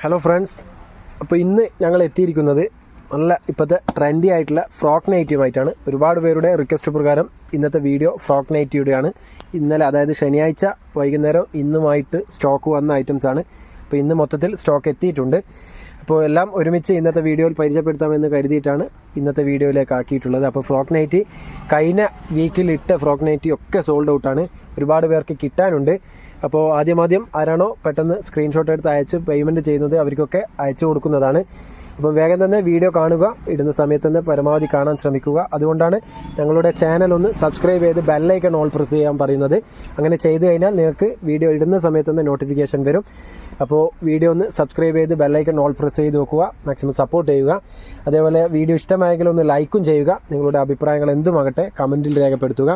Hello friends, അപ്പോൾ ഇന്ന് ഞങ്ങൾ എത്തിയിരിക്കുന്നത് നല്ല ഇപ്പോഴത്തെ ട്രെൻഡി ആയിട്ടുള്ള ഫ്രോക്ക് നൈറ്റിയുമായിട്ടാണ്. ഒരുപാട് പേരുടെ റിക്വസ്റ്റ് പ്രകാരം ഇന്നത്തെ വീഡിയോ ഫ്രോക്ക് നൈറ്റിയുടെയാണ്. ഇന്നലെ അതായത് ശനിയാഴ്ച വൈകുന്നേരം ഇന്നുമായിട്ട് സ്റ്റോക്ക് വന്ന ഐറ്റംസാണ്. അപ്പോൾ ഇന്ന് മൊത്തത്തിൽ സ്റ്റോക്ക് എത്തിയിട്ടുണ്ട്. അപ്പോൾ എല്ലാം ഒരുമിച്ച് ഇന്നത്തെ വീഡിയോയിൽ പരിചയപ്പെടുത്താമെന്ന് കരുതിയിട്ടാണ് ഇന്നത്തെ വീഡിയോയിലേക്ക് ആക്കിയിട്ടുള്ളത്. അപ്പോൾ ഫ്രോക്ക് നൈറ്റി കഴിഞ്ഞ വീക്കിൽ ഇട്ട ഫ്രോക്ക് നൈറ്റി ഒക്കെ സോൾഡ് ഔട്ടാണ്. ഒരുപാട് പേർക്ക് കിട്ടാനുണ്ട്. അപ്പോൾ ആദ്യം ആരാണോ പെട്ടെന്ന് സ്ക്രീൻഷോട്ട് എടുത്ത് അയച്ച് പേയ്മെൻറ്റ് ചെയ്യുന്നത് അവർക്കൊക്കെ അയച്ചു കൊടുക്കുന്നതാണ്. അപ്പോൾ വേഗം തന്നെ വീഡിയോ കാണുക, ഇടുന്ന സമയത്ത് തന്നെ പരമാവധി കാണാൻ ശ്രമിക്കുക. അതുകൊണ്ടാണ് ഞങ്ങളുടെ ചാനൽ ഒന്ന് സബ്സ്ക്രൈബ് ചെയ്ത് ബെല്ലൈക്കൺ ഓൾ പ്രസ് ചെയ്യാൻ പറയുന്നത്. അങ്ങനെ ചെയ്ത് കഴിഞ്ഞാൽ നിങ്ങൾക്ക് വീഡിയോ ഇടുന്ന സമയത്ത് തന്നെ നോട്ടിഫിക്കേഷൻ വരും. അപ്പോൾ വീഡിയോ ഒന്ന് സബ്സ്ക്രൈബ് ചെയ്ത് ബെല്ലൈക്കൺ ഓൾ പ്രസ് ചെയ്ത് വെക്കുക, മാക്സിമം സപ്പോർട്ട് ചെയ്യുക. അതേപോലെ വീഡിയോ ഇഷ്ടമായെങ്കിൽ ഒന്ന് ലൈക്കും ചെയ്യുക. നിങ്ങളുടെ അഭിപ്രായങ്ങൾ എന്തുമാകട്ടെ കമൻറ്റിൽ രേഖപ്പെടുത്തുക.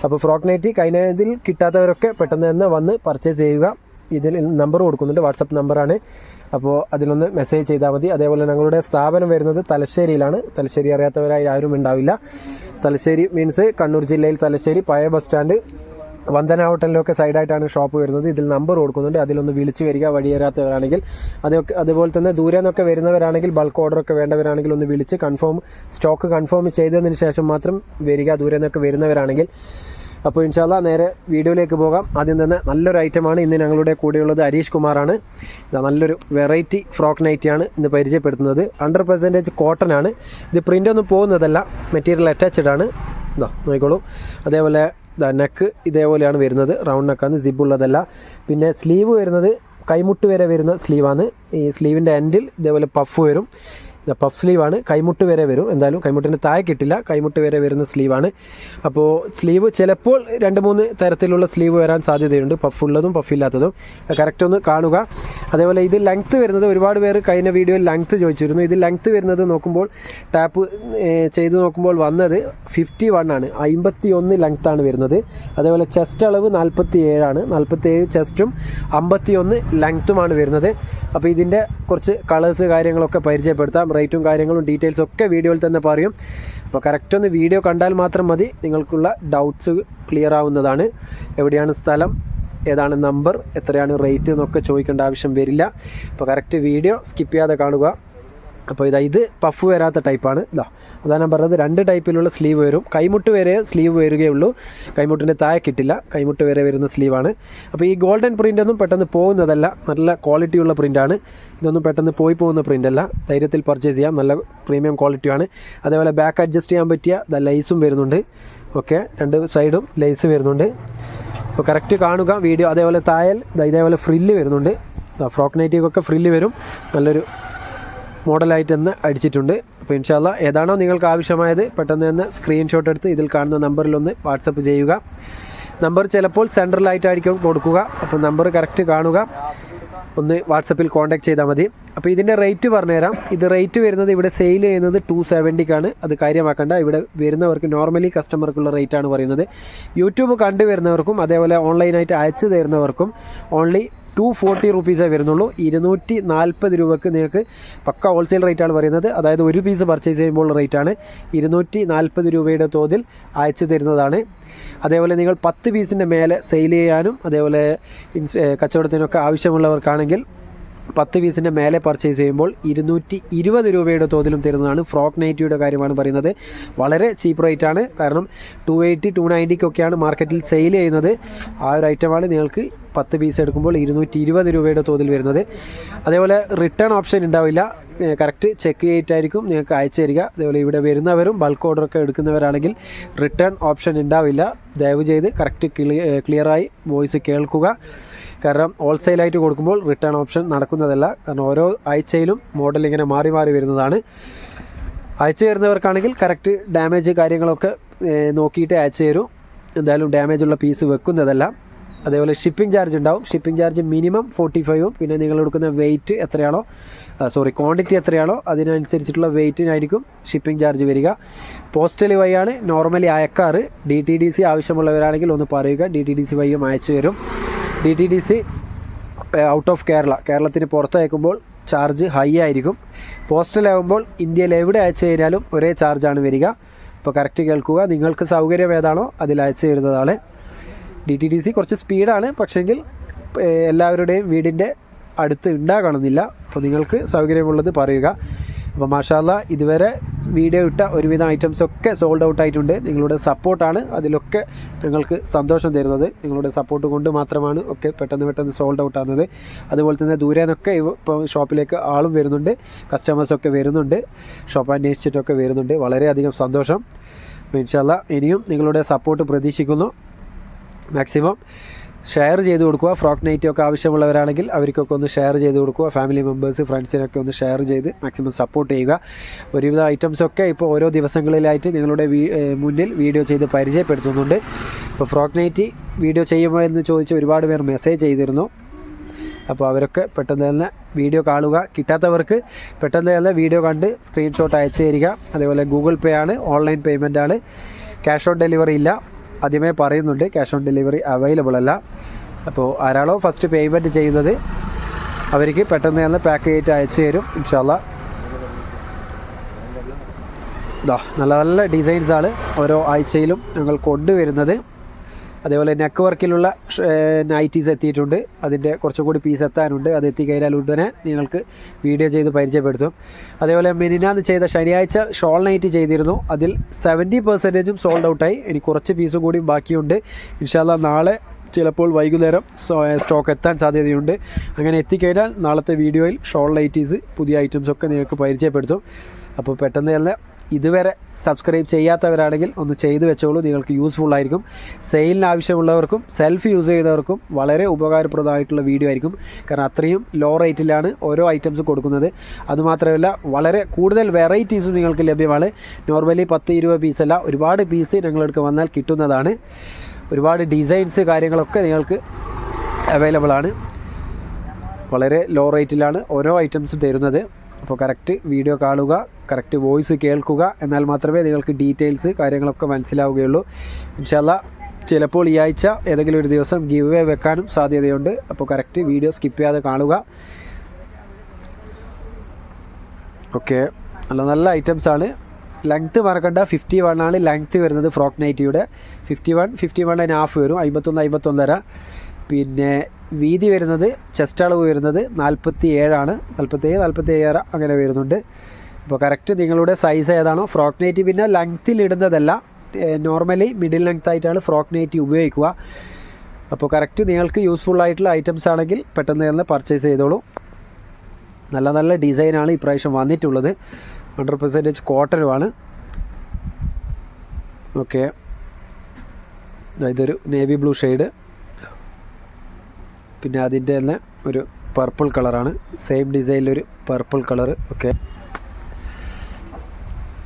അപ്പോൾ ഫ്രോക്ക് നൈറ്റി കഴിഞ്ഞതിൽ കിട്ടാത്തവരൊക്കെ പെട്ടെന്ന് തന്നെ വന്ന് പർച്ചേസ് ചെയ്യുക. ഇതിൽ നമ്പർ കൊടുക്കുന്നുണ്ട്, വാട്സപ്പ് നമ്പറാണ്. അപ്പോൾ അതിലൊന്ന് മെസ്സേജ് ചെയ്താൽ മതി. അതേപോലെ ഞങ്ങളുടെ സ്ഥാപനം വരുന്നത് തലശ്ശേരിയിലാണ്. തലശ്ശേരി അറിയാത്തവരായി ആരും ഉണ്ടാവില്ല. തലശ്ശേരി മീൻസ് കണ്ണൂർ ജില്ലയിൽ തലശ്ശേരി പഴയ ബസ് സ്റ്റാൻഡ് വന്ദന ഹോട്ടലിലൊക്കെ സൈഡായിട്ടാണ് ഷോപ്പ് വരുന്നത്. ഇതിൽ നമ്പർ കൊടുക്കുന്നുണ്ട്, അതിലൊന്ന് വിളിച്ച് വരിക വഴിയേറാത്തവരാണെങ്കിൽ. അതുപോലെ തന്നെ ദൂരെ നിന്നൊക്കെ വരുന്നവരാണെങ്കിൽ ബൾക്ക് ഓർഡറൊക്കെ വേണ്ടവരാണെങ്കിൽ ഒന്ന് വിളിച്ച് സ്റ്റോക്ക് കൺഫേം ചെയ്തതിന് ശേഷം മാത്രം വരിക, ദൂരെ നിന്നൊക്കെ വരുന്നവരാണെങ്കിൽ. അപ്പോൾ ഇൻഷാല്ലാ നേരെ വീഡിയോയിലേക്ക് പോകാം. ആദ്യം തന്നെ നല്ലൊരു ഐറ്റമാണ് ഇന്ന് ഞങ്ങളുടെ കൂടെയുള്ളത്. ഹരീഷ് കുമാറാണ്. നല്ലൊരു വെറൈറ്റി ഫ്രോക്ക് നൈറ്റിയാണ് ഇന്ന് പരിചയപ്പെടുത്തുന്നത്. 100% കോട്ടൺ ആണ്. ഇത് പ്രിൻ്റ് ഒന്നും പോകുന്നതല്ല, മെറ്റീരിയൽ അറ്റാച്ച്ഡ് ആണ്. ഇതാ നോക്കിക്കോളൂ. അതേപോലെ നെക്ക് ഇതേപോലെയാണ് വരുന്നത്, റൗണ്ട് നെക്കാണ്, സിബുള്ളതല്ല. പിന്നെ സ്ലീവ് വരുന്നത് കൈമുട്ട് വരെ വരുന്ന സ്ലീവാണ്. ഈ സ്ലീവിൻ്റെ എൻഡിൽ ഇതേപോലെ പഫ് വരും. പഫ് സ്ലീവാണ്, കൈമുട്ട് വരെ വരും. എന്തായാലും കൈമുട്ടിൻ്റെ താഴെ കിട്ടില്ല, കൈമുട്ട് വരെ വരുന്ന സ്ലീവാണ്. അപ്പോൾ സ്ലീവ് ചിലപ്പോൾ 2-3 തരത്തിലുള്ള സ്ലീവ് വരാൻ സാധ്യതയുണ്ട്, പഫുള്ളതും പഫില്ലാത്തതും. കറക്റ്റ് ഒന്ന് കാണുക. അതേപോലെ ഇത് ലെങ്ത്ത് വരുന്നത്, ഒരുപാട് പേര് കഴിഞ്ഞ വീഡിയോയിൽ ലെങ്ത്ത് ചോദിച്ചിരുന്നു. ഇത് ലെങ്ത്ത് വരുന്നത് നോക്കുമ്പോൾ ടാപ്പ് ചെയ്ത് നോക്കുമ്പോൾ വന്നത് 51 ആണ്, 51 ലെങ്ത്താണ് വരുന്നത്. അതേപോലെ ചെസ്റ്റ് അളവ് 47 ആണ്, 47 ചെസ്റ്റും 51 ലെങ്ത്തുമാണ് വരുന്നത്. അപ്പോൾ ഇതിൻ്റെ കുറച്ച് കളേഴ്സ് കാര്യങ്ങളൊക്കെ പരിചയപ്പെടുത്താം. റേറ്റും കാര്യങ്ങളും ഡീറ്റെയിൽസും ഒക്കെ വീഡിയോയിൽ തന്നെ പറയും. അപ്പോൾ കറക്റ്റ് ഒന്ന് വീഡിയോ കണ്ടാൽ മാത്രം മതി, നിങ്ങൾക്കുള്ള ഡൗട്ട്സ് ക്ലിയർ ആവുന്നതാണ്. എവിടെയാണ് സ്ഥലം, ഏതാണ് നമ്പർ, എത്രയാണ് റേറ്റ് എന്നൊക്കെ ചോദിക്കേണ്ട ആവശ്യം വരില്ല. അപ്പോൾ കറക്റ്റ് വീഡിയോ സ്കിപ്പ് ചെയ്യാതെ കാണുക. അപ്പോൾ ഇത് പഫ് വരാത്ത ടൈപ്പാണ്. അതാണ് ഞാൻ പറഞ്ഞത്, 2 ടൈപ്പിലുള്ള സ്ലീവ് വരും. കൈമുട്ട് വരെ സ്ലീവ് വരികയുള്ളൂ, കൈമുട്ടിൻ്റെ താഴെ കിട്ടില്ല, കൈമുട്ട് വരെ വരുന്ന സ്ലീവാണ്. അപ്പോൾ ഈ ഗോൾഡൻ പ്രിൻ്റൊന്നും പെട്ടെന്ന് പോകുന്നതല്ല, നല്ല ക്വാളിറ്റിയുള്ള പ്രിൻ്റാണ്. ഇതൊന്നും പെട്ടെന്ന് പോകുന്ന പ്രിൻ്റല്ല, ധൈര്യത്തിൽ പർച്ചേസ് ചെയ്യാം, നല്ല പ്രീമിയം ക്വാളിറ്റിയാണ്. അതേപോലെ ബാക്ക് അഡ്ജസ്റ്റ് ചെയ്യാൻ പറ്റിയ ലൈസും വരുന്നുണ്ട്. ഓക്കെ, 2 സൈഡും ലൈസ് വരുന്നുണ്ട്. അപ്പോൾ കറക്റ്റ് കാണുക വീഡിയോ. അതേപോലെ തായൽ ഇതേപോലെ ഫ്രില്ല് വരുന്നുണ്ട്. ഫ്രോക്ക് നൈറ്റിക്കൊക്കെ ഫ്രില്ല് വരും. നല്ലൊരു മോഡലായിട്ട് തന്നെ അടിച്ചിട്ടുണ്ട്. അപ്പോൾ ഇൻഷാല്ലാ ഏതാണോ നിങ്ങൾക്ക് ആവശ്യമായത് പെട്ടെന്ന് തന്നെ സ്ക്രീൻഷോട്ട് എടുത്ത് ഇതിൽ കാണുന്ന നമ്പറിലൊന്ന് വാട്സപ്പ് ചെയ്യുക. നമ്പർ ചിലപ്പോൾ സെൻട്രലായിട്ടായിരിക്കും കൊടുക്കുക. അപ്പോൾ നമ്പർ കറക്റ്റ് കാണുക, ഒന്ന് വാട്സപ്പിൽ കോൺടാക്ട് ചെയ്താൽ മതി. അപ്പോൾ ഇതിൻ്റെ റേറ്റ് പറഞ്ഞുതരാം. ഇത് റേറ്റ് വരുന്നത് ഇവിടെ സെയിൽ ചെയ്യുന്നത് 270ക്കാണ്. അത് കാര്യമാക്കേണ്ട, ഇവിടെ വരുന്നവർക്ക് നോർമലി കസ്റ്റമർക്കുള്ള റേറ്റാണ് പറയുന്നത്. യൂട്യൂബ് കണ്ടുവരുന്നവർക്കും അതേപോലെ ഓൺലൈനായിട്ട് അയച്ചു തരുന്നവർക്കും ഓൺലി 240 റുപ്പീസേ വരുന്നുള്ളൂ. 240 രൂപയ്ക്ക് നിങ്ങൾക്ക് പക്ക ഹോൾസെയിൽ റേറ്റാണ് പറയുന്നത്. അതായത് ഒരു പീസ് പർച്ചേസ് ചെയ്യുമ്പോൾ റേറ്റാണ് 240 രൂപയുടെ തോതിൽ അയച്ചു തരുന്നതാണ്. അതേപോലെ നിങ്ങൾ 10 പീസിൻ്റെ മേലെ സെയിൽ ചെയ്യാനും അതേപോലെ കച്ചവടത്തിനൊക്കെ ആവശ്യമുള്ളവർക്കാണെങ്കിൽ 10 പീസിൻ്റെ മേലെ പർച്ചേസ് ചെയ്യുമ്പോൾ 220 രൂപയുടെ തോതിലും തരുന്നതാണ്. ഫ്രോക്ക് നൈറ്റിയുടെ കാര്യമാണ് പറയുന്നത്. വളരെ ചീപ്പ് റേറ്റാണ്, കാരണം 280 290 മാർക്കറ്റിൽ സെയിൽ ചെയ്യുന്നത്. ആ ഒരു ഐറ്റമാണ് നിങ്ങൾക്ക് 10 പീസ് എടുക്കുമ്പോൾ 220 രൂപയുടെ തോതിൽ വരുന്നത്. അതേപോലെ റിട്ടേൺ ഓപ്ഷൻ ഉണ്ടാവില്ല, കറക്റ്റ് ചെക്ക് ചെയ്തിട്ടായിരിക്കും നിങ്ങൾക്ക് അയച്ചു തരിക. അതേപോലെ ഇവിടെ വരുന്നവരും ബൾക്ക് ഓർഡറൊക്കെ എടുക്കുന്നവരാണെങ്കിൽ റിട്ടേൺ ഓപ്ഷൻ ഉണ്ടാവില്ല. ദയവ് ചെയ്ത് കറക്റ്റ് ക്ലിയറായി വോയിസ് കേൾക്കുക. കാരണം ഹോൾസെയിലായിട്ട് കൊടുക്കുമ്പോൾ റിട്ടേൺ ഓപ്ഷൻ നടക്കുന്നതല്ല. കാരണം ഓരോ ആഴ്ചയിലും മോഡൽ ഇങ്ങനെ മാറി വരുന്നതാണ്. അയച്ചു തരുന്നവർക്കാണെങ്കിൽ കറക്റ്റ് ഡാമേജ് കാര്യങ്ങളൊക്കെ നോക്കിയിട്ട് അയച്ചു തരും. എന്തായാലും ഡാമേജുള്ള പീസ് വെക്കുന്നതല്ല. അതേപോലെ ഷിപ്പിംഗ് ചാർജ് ഉണ്ടാവും. ഷിപ്പിംഗ് ചാർജ് മിനിമം 45ഉം പിന്നെ നിങ്ങൾ എടുക്കുന്ന വെയിറ്റ് എത്രയാണോ ക്വാണ്ടിറ്റി എത്രയാണോ അതിനനുസരിച്ചിട്ടുള്ള വെയിറ്റിനായിരിക്കും ഷിപ്പിംഗ് ചാർജ് വരിക. പോസ്റ്റൽ വഴിയാണ് നോർമലി അയക്കാറ്. DTDC ആവശ്യമുള്ളവരാണെങ്കിൽ ഒന്ന് പറയുക, DTDC വഴിയും അയച്ചു തരും. DTDC ഔട്ട് ഓഫ് കേരളത്തിന് പുറത്ത് അയക്കുമ്പോൾ ചാർജ് ഹൈ ആയിരിക്കും. പോസ്റ്റലാകുമ്പോൾ ഇന്ത്യയിൽ എവിടെ അയച്ചു കഴിഞ്ഞാലും ഒരേ ചാർജാണ് വരിക. അപ്പോൾ കറക്റ്റ് കേൾക്കുക, നിങ്ങൾക്ക് സൗകര്യം ഏതാണോ അതിൽ അയച്ചു തരുന്നതാണ്. DTDC കുറച്ച് സ്പീഡാണ്, പക്ഷേങ്കിൽ എല്ലാവരുടെയും വീടിൻ്റെ അടുത്ത് ഉണ്ടാകണമെന്നില്ല. അപ്പോൾ നിങ്ങൾക്ക് സൗകര്യമുള്ളത് പറയുക. അപ്പോൾ മാഷാ അല്ലാഹ് ഇതുവരെ വീഡിയോ ഇട്ട ഒരുവിധം ഐറ്റംസൊക്കെ സോൾഡ് ഔട്ട് ആയിട്ടുണ്ട്. നിങ്ങളുടെ സപ്പോർട്ടാണ് അതിലൊക്കെ ഞങ്ങൾക്ക് സന്തോഷം തരുന്നത്. നിങ്ങളുടെ സപ്പോർട്ട് കൊണ്ട് മാത്രമാണ് ഒക്കെ പെട്ടെന്ന് സോൾഡ് ഔട്ട് ആകുന്നത്. അതുപോലെ തന്നെ ദൂരെ നിന്നൊക്കെ ഇപ്പോൾ ഷോപ്പിലേക്ക് ആളും വരുന്നുണ്ട്, കസ്റ്റമേഴ്സൊക്കെ വരുന്നുണ്ട്, ഷോപ്പ് അന്വേഷിച്ചിട്ടൊക്കെ വരുന്നുണ്ട്. വളരെയധികം സന്തോഷം. ഇൻഷാ അല്ലാഹ് ഇനിയും നിങ്ങളുടെ സപ്പോർട്ട് പ്രതീക്ഷിക്കുന്നു. മാക്സിമം ഷെയർ ചെയ്ത് കൊടുക്കുക. ഫ്രോക്ക് നൈറ്റി ഒക്കെ ആവശ്യമുള്ളവരാണെങ്കിൽ അവർക്കൊക്കെ ഒന്ന് ഷെയർ ചെയ്ത് കൊടുക്കുക. ഫാമിലി മെമ്പേഴ്സ്, ഫ്രണ്ട്സിനൊക്കെ ഒന്ന് ഷെയർ ചെയ്ത് മാക്സിമം സപ്പോർട്ട് ചെയ്യുക. ഒരുവിധ ഐറ്റംസൊക്കെ ഇപ്പോൾ ഓരോ ദിവസങ്ങളിലായിട്ട് നിങ്ങളുടെ മുന്നിൽ വീഡിയോ ചെയ്ത് പരിചയപ്പെടുത്തുന്നുണ്ട്. ഇപ്പോൾ ഫ്രോക്ക് നൈറ്റി വീഡിയോ ചെയ്യുമോ എന്ന് ചോദിച്ച് ഒരുപാട് പേർ മെസ്സേജ് ചെയ്തിരുന്നു. അപ്പോൾ അവരൊക്കെ പെട്ടെന്ന് തന്നെ വീഡിയോ കാണുക. കിട്ടാത്തവർക്ക് പെട്ടെന്ന് തന്നെ വീഡിയോ കണ്ട് സ്ക്രീൻഷോട്ട് അയച്ചു തരിക. അതേപോലെ ഗൂഗിൾ പേ ആണ്, ഓൺലൈൻ പേയ്മെൻ്റ് ആണ്, ക്യാഷ് ഓൺ ഡെലിവറി ഇല്ല. ആദ്യമേ പറയുന്നുണ്ട്, ക്യാഷ് ഓൺ ഡെലിവറി അവൈലബിൾ അല്ല. അപ്പോൾ ആരാളോ ഫസ്റ്റ് പേയ്മെൻറ്റ് ചെയ്യുന്നത് അവർക്ക് പെട്ടെന്ന് തന്നെ പാക്ക് ചെയ്തിട്ട് അയച്ചു തരും ഇൻഷാ അല്ലാഹ്. നല്ല നല്ല ഡിസൈൻസാണ് ഓരോ ആഴ്ചയിലും ഞങ്ങൾ കൊണ്ടുവരുന്നത്. അതേപോലെ നെക്ക് വർക്കിലുള്ള നൈറ്റീസ് എത്തിയിട്ടുണ്ട്. അതിൻ്റെ കുറച്ചുകൂടി പീസ് എത്താനുണ്ട്. അത് എത്തിക്കഴിഞ്ഞാൽ ഉടനെ നിങ്ങൾക്ക് വീഡിയോ ചെയ്ത് പരിചയപ്പെടുത്തും. അതേപോലെ മിനിനാന്ന് ചെയ്ത ശനിയാഴ്ച ഷോൾ നൈറ്റി ചെയ്തിരുന്നു. അതിൽ 70% സോൾഡ് ഔട്ടായി. ഇനി കുറച്ച് പീസ് കൂടി ബാക്കിയുണ്ട്. ഇൻഷാ അല്ലാഹ് നാളെ ചിലപ്പോൾ വൈകുന്നേരം സ്റ്റോക്ക് എത്താൻ സാധ്യതയുണ്ട്. അങ്ങനെ എത്തിക്കഴിഞ്ഞാൽ നാളത്തെ വീഡിയോയിൽ ഷോൾ നൈറ്റീസ് പുതിയ ഐറ്റംസൊക്കെ നിങ്ങൾക്ക് പരിചയപ്പെടുത്തും. അപ്പോൾ പെട്ടെന്ന് തന്നെ ഇതുവരെ സബ്സ്ക്രൈബ് ചെയ്യാത്തവരാണെങ്കിൽ ഒന്ന് ചെയ്തു വെച്ചോളൂ. നിങ്ങൾക്ക് യൂസ്ഫുൾ ആയിരിക്കും. സെയിലിന് ആവശ്യമുള്ളവർക്കും സെൽഫ് യൂസ് ചെയ്യുന്നവർക്കും വളരെ ഉപകാരപ്രദമായിട്ടുള്ള വീഡിയോ ആയിരിക്കും. കാരണം അത്രയും ലോ റേറ്റിലാണ് ഓരോ ഐറ്റംസ് കൊടുക്കുന്നത്. അതുമാത്രമല്ല വളരെ കൂടുതൽ വെറൈറ്റീസും നിങ്ങൾക്ക് ലഭ്യമാണ്. നോർമലി 10-20 പീസല്ല, ഒരുപാട് പീസ് ഞങ്ങളെടുക്ക് വന്നാൽ കിട്ടുന്നതാണ്. ഒരുപാട് ഡിസൈൻസ് കാര്യങ്ങളൊക്കെ നിങ്ങൾക്ക് അവൈലബിൾ ആണ്. വളരെ ലോ റേറ്റിലാണ് ഓരോ ഐറ്റംസും തരുന്നത്. അപ്പോൾ കറക്റ്റ് വീഡിയോ കാണുക, കറക്റ്റ് വോയിസ് കേൾക്കുക. എന്നാൽ മാത്രമേ നിങ്ങൾക്ക് ഡീറ്റെയിൽസ് കാര്യങ്ങളൊക്കെ മനസ്സിലാവുകയുള്ളൂ. ഇൻഷാ അല്ലാഹ് ചിലപ്പോൾ ഈ ആഴ്ച ഏതെങ്കിലും ഒരു ദിവസം ഗിവ് അവേ വെക്കാനും സാധ്യതയുണ്ട്. അപ്പോൾ കറക്റ്റ് വീഡിയോ സ്കിപ്പ് ചെയ്യാതെ കാണുക. ഓക്കെ, നല്ല നല്ല ഐറ്റംസാണ്. ലെങ്ത്ത് മറക്കണ്ട, 51 ആണ് ലെങ്ത്ത് വരുന്നത് ഫ്രോക്ക് നൈറ്റിയുടെ. 51.5 വരും, 51-51.5. പിന്നെ വീതി വരുന്നത്, ചെസ്റ്റ് അളവ് വരുന്നത് 47 ആണ്. 47 അങ്ങനെ വരുന്നുണ്ട്. അപ്പോൾ കറക്റ്റ് നിങ്ങളുടെ സൈസ് ഏതാണോ ഫ്രോക്ക് നൈറ്റി. പിന്നെ ലെങ്ത്തിൽ ഇടുന്നതല്ല, നോർമലി മിഡിൽ ലെങ്ത് ആയിട്ടാണ് ഫ്രോക്ക് നൈറ്റി ഉപയോഗിക്കുക. അപ്പോൾ കറക്റ്റ് നിങ്ങൾക്ക് യൂസ്ഫുൾ ആയിട്ടുള്ള ഐറ്റംസ് ആണെങ്കിൽ പെട്ടെന്ന് തന്നെ പർച്ചേസ് ചെയ്തോളൂ. നല്ല നല്ല ഡിസൈനാണ് ഇപ്രാവശ്യം വന്നിട്ടുള്ളത്. 100% കോട്ടനുമാണ്. ഓക്കെ, ഇതൊരു നേവി ബ്ലൂ ഷെയ്ഡ്. പിന്നെ അതിൻ്റെ തന്നെ ഒരു പർപ്പിൾ കളറാണ്, സെയിം ഡിസൈനിലൊരു പർപ്പിൾ കളറ്. ഓക്കെ,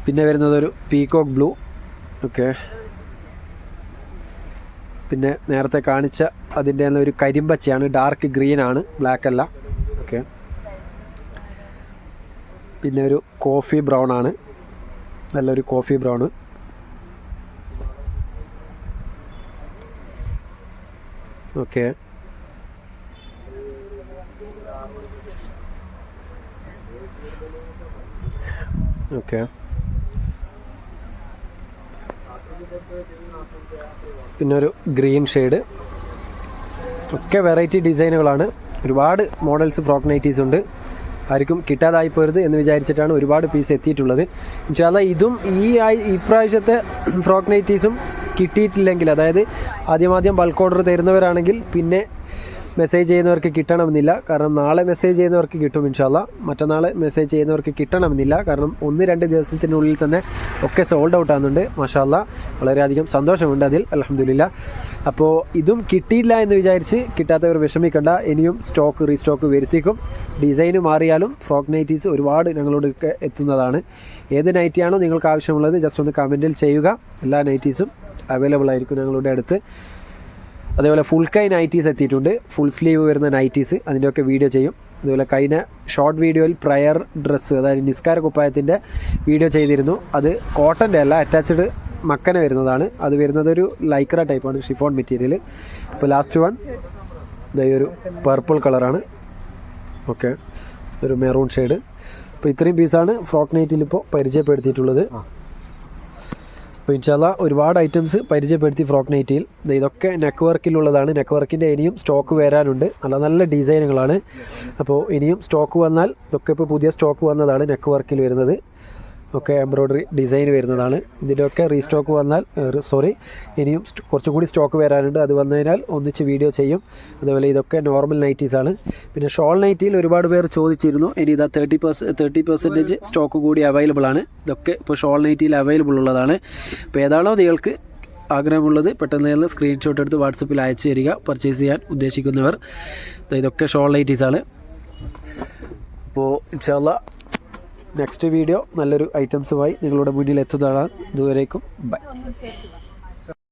പിന്നെ വരുന്നതൊരു പീകോക്ക് ബ്ലൂ. ഓക്കെ, പിന്നെ നേരത്തെ കാണിച്ച അതിൻ്റെ തന്നെ ഒരു കരിമ്പച്ചയാണ്, ഡാർക്ക് ഗ്രീൻ ആണ്, ബ്ലാക്ക് അല്ല. ഓക്കെ, പിന്നെ ഒരു കോഫി ബ്രൗൺ ആണ്, നല്ലൊരു കോഫി ബ്രൗണ്. ഓക്കെ, ഓക്കെ, പിന്നെ ഒരു ഗ്രീൻ ഷെയ്ഡ്. ഒക്കെ വെറൈറ്റി ഡിസൈനുകളാണ്. ഒരുപാട് മോഡൽസ് ഫ്രോക്ക് നൈറ്റീസ് ഉണ്ട്. ആർക്കും കിട്ടാതായി പോരുത് എന്ന് വിചാരിച്ചിട്ടാണ് ഒരുപാട് പീസ് എത്തിയിട്ടുള്ളത്. ഇൻഷാ അല്ലാഹ് ഇതും ഇപ്രാവശ്യത്തെ ഫ്രോക്ക് നൈറ്റീസും കിട്ടിയിട്ടില്ലെങ്കിൽ, അതായത് ആദ്യം ബൾക്ക് ഓർഡർ തരുന്നവരാണെങ്കിൽ പിന്നെ മെസ്സേജ് ചെയ്യുന്നവർക്ക് കിട്ടണമെന്നില്ല. കാരണം നാളെ മെസ്സേജ് ചെയ്യുന്നവർക്ക് കിട്ടും ഇൻഷാ അല്ലാഹ്. മറ്റന്നാൾ മെസ്സേജ് ചെയ്യുന്നവർക്ക് കിട്ടണമെന്നില്ല. കാരണം 1-2 ദിവസത്തിനുള്ളിൽ തന്നെ ഒക്കെ സോൾഡ് ഔട്ട് ആകുന്നുണ്ട്. മാഷാ അല്ലാഹ് വളരെയധികം സന്തോഷമുണ്ട് അതിൽ, അൽഹംദുലില്ലാഹ്. അപ്പോൾ ഇതും കിട്ടിയില്ല എന്ന് വിചാരിച്ച് കിട്ടാത്തവർ വിഷമിക്കേണ്ട. ഇനിയും സ്റ്റോക്ക് റീസ്റ്റോക്ക് വരുത്തിക്കും. ഡിസൈന് മാറിയാലും ഫ്രോക്ക് നൈറ്റീസ് ഒരുപാട് ഞങ്ങളോടൊക്കെ എത്തുന്നതാണ്. ഏത് നൈറ്റിയാണോ നിങ്ങൾക്ക് ആവശ്യമുള്ളത് ജസ്റ്റ് ഒന്ന് കമൻറ്റിൽ ചെയ്യുക. എല്ലാ നൈറ്റീസും അവൈലബിൾ ആയിരിക്കും ഞങ്ങളുടെ അടുത്ത്. അതേപോലെ ഫുൾ കൈ നൈറ്റീസ് എത്തിയിട്ടുണ്ട്, ഫുൾ സ്ലീവ് വരുന്ന നൈറ്റീസ്. അതിൻ്റെയൊക്കെ വീഡിയോ ചെയ്യും. അതുപോലെ കഴിഞ്ഞ ഷോർട്ട് വീഡിയോയിൽ പ്രയർ ഡ്രസ്സ്, അതായത് നിസ്കാര കുപ്പായത്തിൻ്റെ വീഡിയോ ചെയ്തിരുന്നു. അത് കോട്ടൻ്റെ അല്ല, അറ്റാച്ച്ഡ് മക്കന വരുന്നതാണ്. അത് വരുന്നത് ഒരു ലൈക്ര ടൈപ്പാണ്, ഷിഫോൺ മെറ്റീരിയൽ. ഇപ്പോൾ ലാസ്റ്റ് വൺ ഇതൊരു പർപ്പിൾ കളറാണ്. ഓക്കെ, ഒരു മെറൂൺ ഷെയ്ഡ്. അപ്പോൾ ഇത്രയും പീസാണ് ഫ്രോക്ക് നൈറ്റിൽ ഇപ്പോൾ പരിചയപ്പെടുത്തിയിട്ടുള്ളത്. അപ്പോൾ ഇൻഷാല്ല ഒരുപാട് ഐറ്റംസ് പരിചയപ്പെടുത്തി ഫ്രോക്ക് നൈറ്റിയിൽ. ഇതൊക്കെ നെക്ക് വർക്കിലുള്ളതാണ്. നെക്ക് വർക്കിൻ്റെ ഇനിയും സ്റ്റോക്ക് വരാനുണ്ട്. നല്ല നല്ല ഡിസൈനുകളാണ്. അപ്പോൾ ഇനിയും സ്റ്റോക്ക് വന്നാൽ ഇതൊക്കെ ഇപ്പോൾ പുതിയ സ്റ്റോക്ക് വന്നതാണ്. നെക്ക് വർക്കിൽ വരുന്നത് ഒക്കെ എംബ്രോയ്ഡറി ഡിസൈൻ വരുന്നതാണ്. ഇതിൻ്റെയൊക്കെ റീസ്റ്റോക്ക് വന്നാൽ ഇനിയും കുറച്ചും കൂടി സ്റ്റോക്ക് വരാനുണ്ട്. അത് വന്നു കഴിഞ്ഞാൽ ഒന്നിച്ച് വീഡിയോ ചെയ്യും. അതുപോലെ ഇതൊക്കെ നോർമൽ നൈറ്റീസാണ്. പിന്നെ ഷോൾ നൈറ്റിയിൽ ഒരുപാട് പേർ ചോദിച്ചിരുന്നു. ഇനി ഇതാ 30% സ്റ്റോക്ക് കൂടി അവൈലബിൾ ആണ്. ഇതൊക്കെ ഇപ്പോൾ ഷോൾ നൈറ്റിയിൽ അവൈലബിൾ ഉള്ളതാണ്. അപ്പോൾ ഏതാണോ നിങ്ങൾക്ക് ആഗ്രഹമുള്ളത് പെട്ടെന്ന് തന്നെ സ്ക്രീൻഷോട്ട് എടുത്ത് വാട്സപ്പിൽ അയച്ചു തരിക. പർച്ചേസ് ചെയ്യാൻ ഉദ്ദേശിക്കുന്നവർ. ഇതൊക്കെ ഷോൾ നൈറ്റീസാണ്. അപ്പോൾ ഇൻഷാല്ലാ നെക്സ്റ്റ് വീഡിയോ നല്ലൊരു ഐറ്റംസുമായി നിങ്ങളുടെ മുന്നിൽ എത്തുന്നതാണ്. ഇതുവരേക്കും ബൈ.